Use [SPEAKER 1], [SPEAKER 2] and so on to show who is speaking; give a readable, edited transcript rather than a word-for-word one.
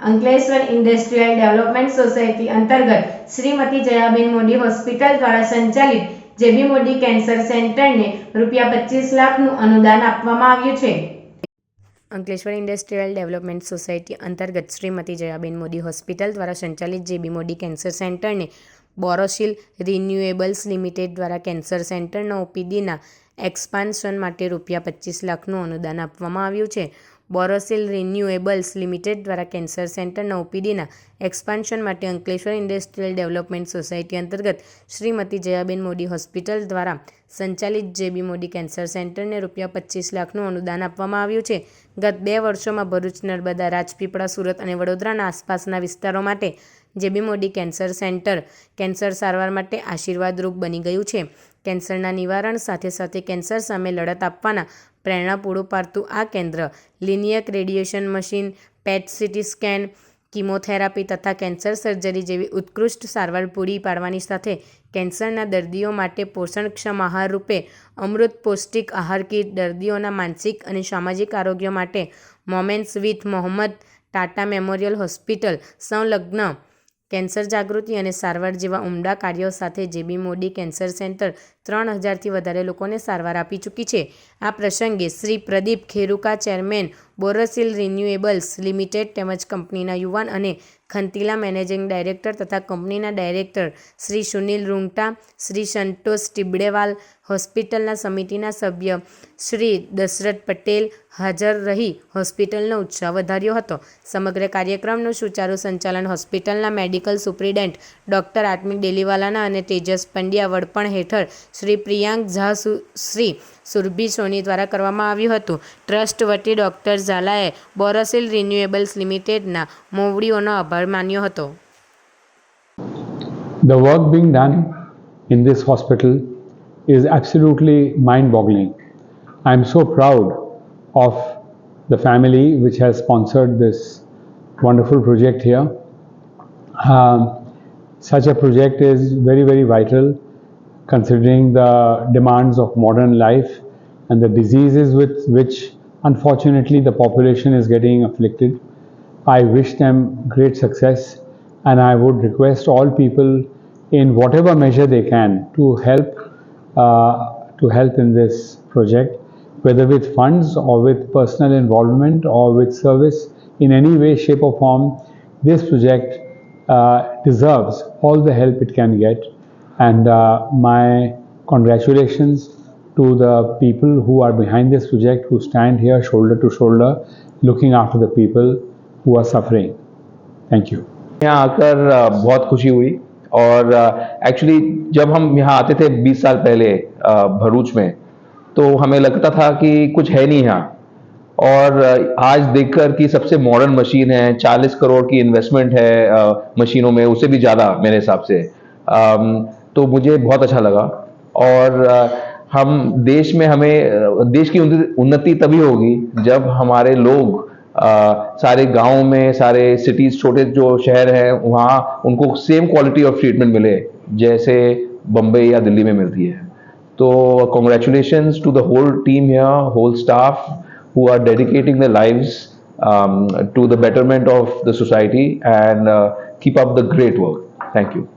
[SPEAKER 1] Ankleshwar industrial development society અંતર્ગત Shrimati Jayaben Modi hospital દ્વારા સંચાલિત જેબી મોદી કેન્સર સેન્ટરને ₹25 લાખનું અનુદાન આપવામાં આવ્યું છે. અંકલેશ્વર ઇન્ડસ્ટ્રીયલ ડેવલપમેન્ટ સોસાયટી અંતર્ગત શ્રીમતી જયાબેન મોદી હોસ્પિટલ દ્વારા સંચાલિત જેબી મોદી કેન્સર સેન્ટરને બોરોસિલ રિન્યુએબલ્સ લિમિટેડ દ્વારા કેન્સર સેન્ટરના ઓપીડીના એક્સપાન્શન માટે ₹25 લાખનું અનુદાન આપવામાં આવ્યું છે. બોરોસિલ રિન્યુએબલ્સ લિમિટેડ દ્વારા કેન્સર સેન્ટરના ઓપીડીના એક્સપાન્શન માટે અંકલેશ્વર ઇન્ડસ્ટ્રીયલ ડેવલપમેન્ટ સોસાયટી અંતર્ગત શ્રીમતી જયાબેન મોદી હોસ્પિટલ દ્વારા સંચાલિત જેબી મોદી કેન્સર સેન્ટરને ₹25 લાખનું અનુદાન આપવામાં આવ્યું છે. ગત 2 વર્ષોમાં ભરૂચ, નર્મદા, રાજપીપળા, સુરત અને વડોદરાના આસપાસના વિસ્તારો માટે જેબી મોદી કેન્સર સેન્ટર કેન્સર સારવાર માટે આશીર્વાદરૂપ બની ગયું છે. કેન્સરના નિવારણ સાથે સાથે કેન્સર સામે લડત આપવાના પ્રેરણા પૂરું પાડતું આ કેન્દ્ર લિનિયક રેડિયેશન મશીન, પેટ સીટી સ્કેન, કીમોથેરાપી તથા કેન્સર સર્જરી જેવી ઉત્કૃષ્ટ સારવાર પૂરી પાડવાની સાથે કેન્સરના દર્દીઓ માટે પોષણક્ષમ આહાર રૂપે અમૃત પૌષ્ટિક આહાર કીટ, દર્દીઓના માનસિક અને સામાજિક આરોગ્ય માટે moments with Mohammed Tata memorial hospital સંલગ્ન કેન્સર જાગૃતિ અને સારવાર જેવા ઉમદા કાર્યો સાથે જેબી મોદી કેન્સર સેન્ટર 3000થી વધારે લોકોને સારવાર આપી ચૂકી છે. આ પ્રસંગે Shri Pradeep Kheruka, chairman, Borosil renewables limited તેમજ કંપનીના યુવાન અને ખંતીલા મેનેજિંગ ડાયરેક્ટર તથા કંપનીના ડાયરેક્ટર શ્રી સુનિલ રૂંગટા, શ્રી સંતોષ ટિબડેવાલ, હોસ્પિટલના સમિતિના સભ્ય શ્રી દશરથ પટેલ હાજર રહી હોસ્પિટલનો ઉત્સાહ વધાર્યો હતો. સમગ્ર કાર્યક્રમનું સુચારુ સંચાલન હોસ્પિટલના મેડિકલ સુપ્રિન્ટેન્ડન્ટ ડોક્ટર આત્મિક ડેલીવાલાના અને તેજસ પંડ્યા વડપણ હેઠળ શ્રી પ્રિયાંક ઝા, શ્રી સુરભી સોની દ્વારા કરવામાં આવ્યું હતું. ટ્રસ્ટ વતી ડોક્ટર ઝાલાએ બોરોસિલ રિન્યુએબલ્સ લિમિટેડના મોવડીઓનો આભાર માન્યો હતો.
[SPEAKER 2] The work being done in this hospital is absolutely mind-boggling. I am so proud of the family which has sponsored this wonderful project here. Such a project is very, very vital considering the demands of modern life and the diseases with which unfortunately the population is getting afflicted. I wish them great success, and I would request all people in whatever measure they can to help in this project, whether with funds or with personal involvement or with service in any way, shape or form. This project deserves all the help it can get, and my congratulations to the people who are behind this project, who stand here shoulder to shoulder looking after the people who are suffering. Thank you.
[SPEAKER 3] यहाँ आकर बहुत खुशी हुई और actually जब हम यहाँ आते थे 20 साल पहले भरूच में, तो हमें लगता था कि कुछ है नहीं यहाँ, और आज देखकर कि सबसे मॉडर्न मशीन है, 40 करोड़ की इन्वेस्टमेंट है मशीनों में, उससे भी ज़्यादा मेरे हिसाब से, तो मुझे बहुत अच्छा लगा. और हम देश में देश की उन्नति तभी होगी जब हमारे लोग सारे गाँव में, सारे सिटीज़, छोटे जो शहर हैं वहाँ उनको सेम क्वालिटी ऑफ ट्रीटमेंट मिले जैसे बम्बई या दिल्ली में मिलती है. तो congratulations to the whole team here, whole staff who are dedicating their lives to the betterment of the society, and keep up the great work. Thank you.